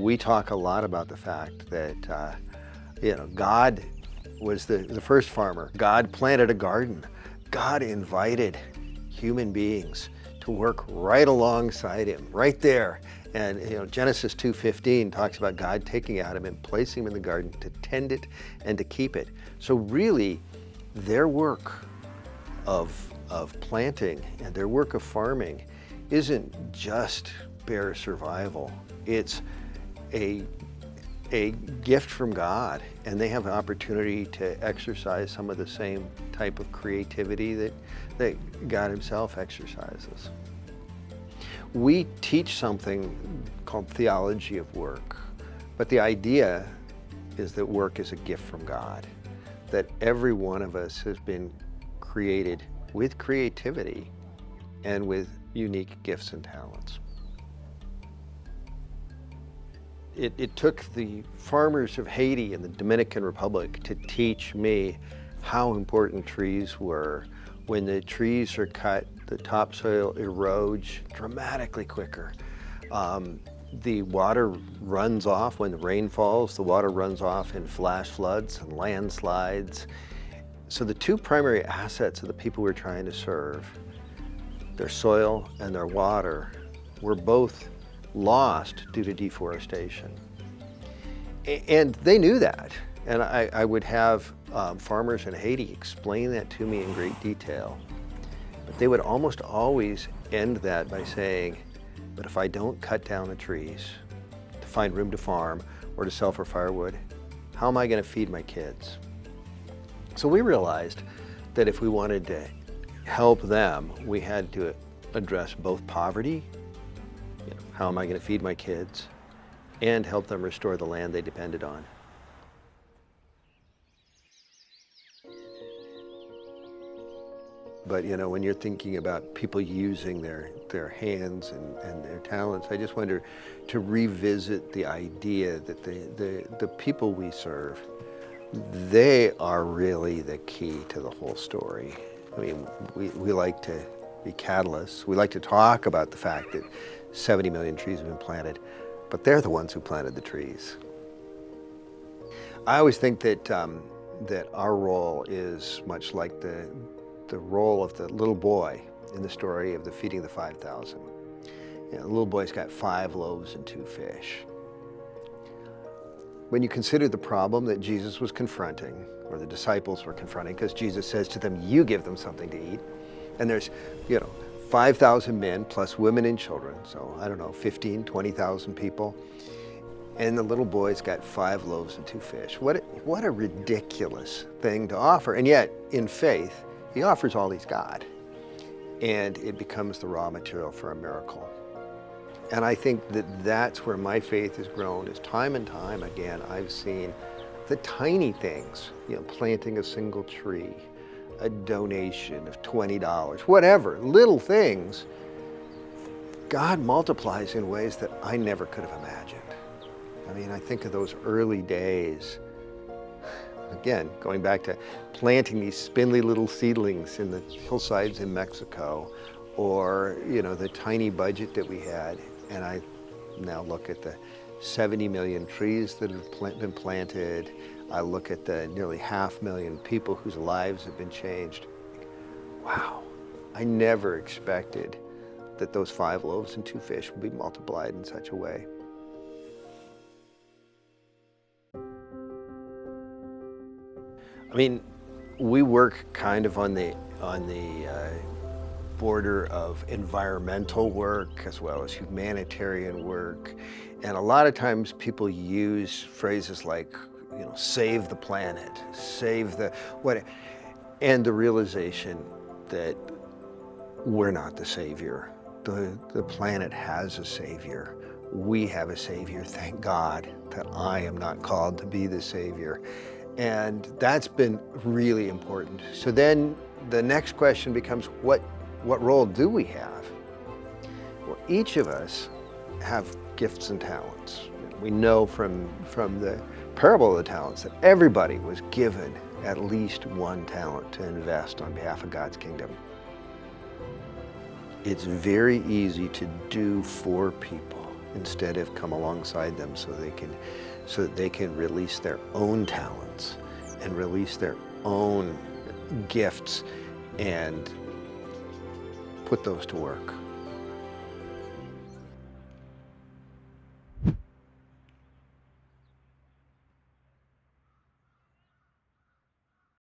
we talk a lot about the fact that God was the first farmer. God planted a garden. God invited human beings to work right alongside him, right there. And Genesis 2:15 talks about God taking Adam and placing him in the garden to tend it and to keep it. So really, their work of planting and their work of farming isn't just bare survival. It's a gift from God, and they have an opportunity to exercise some of the same type of creativity that God himself exercises. We teach something called theology of work, but the idea is that work is a gift from God, that every one of us has been created with creativity and with unique gifts and talents. It took the farmers of Haiti and the Dominican Republic to teach me how important trees were. When the trees are cut, the topsoil erodes dramatically quicker. The water runs off when the rain falls. The water runs off in flash floods and landslides. So the two primary assets of the people we're trying to serve, their soil and their water, were both lost due to deforestation. And they knew that. And I would have farmers in Haiti explain that to me in great detail. But they would almost always end that by saying, but if I don't cut down the trees to find room to farm or to sell for firewood, how am I going to feed my kids? So we realized that if we wanted to help them, we had to address both poverty, how am I going to feed my kids, and help them restore the land they depended on. But when you're thinking about people using their hands and their talents, I just wonder to revisit the idea that the people we serve, they are really the key to the whole story. I mean, we like to be catalysts. We like to talk about the fact that 70 million trees have been planted, but they're the ones who planted the trees. I always think that our role is much like the role of the little boy in the story of the feeding of the 5,000. The little boy's got 5 loaves and 2 fish. When you consider the problem that Jesus was confronting, or the disciples were confronting, because Jesus says to them, you give them something to eat. And there's, 5,000 men plus women and children. So I don't know, 15, 20,000 people. And the little boy's got 5 loaves and 2 fish. What a ridiculous thing to offer. And yet, in faith, he offers all he's got. And it becomes the raw material for a miracle. And I think that that's where my faith has grown, is time and time again, I've seen the tiny things, planting a single tree, a donation of $20, whatever, little things, God multiplies in ways that I never could have imagined. I mean, I think of those early days, again, going back to planting these spindly little seedlings in the hillsides in Mexico, or, the tiny budget that we had. And I now look at the 70 million trees that have been planted. I look at the nearly 500,000 people whose lives have been changed. Wow, I never expected that those 5 loaves and 2 fish would be multiplied in such a way. I mean, we work kind of on the border of environmental work as well as humanitarian work. And a lot of times people use phrases like, save the planet, save the what, and the realization that we're not the savior. The planet has a savior. We have a savior. Thank God that I am not called to be the savior. And that's been really important. So then the next question becomes, what role do we have? Well, each of us have gifts and talents. We know from the parable of the talents that everybody was given at least one talent to invest on behalf of God's kingdom. It's very easy to do for people instead have come alongside them so that they can release their own talents and release their own gifts and put those to work.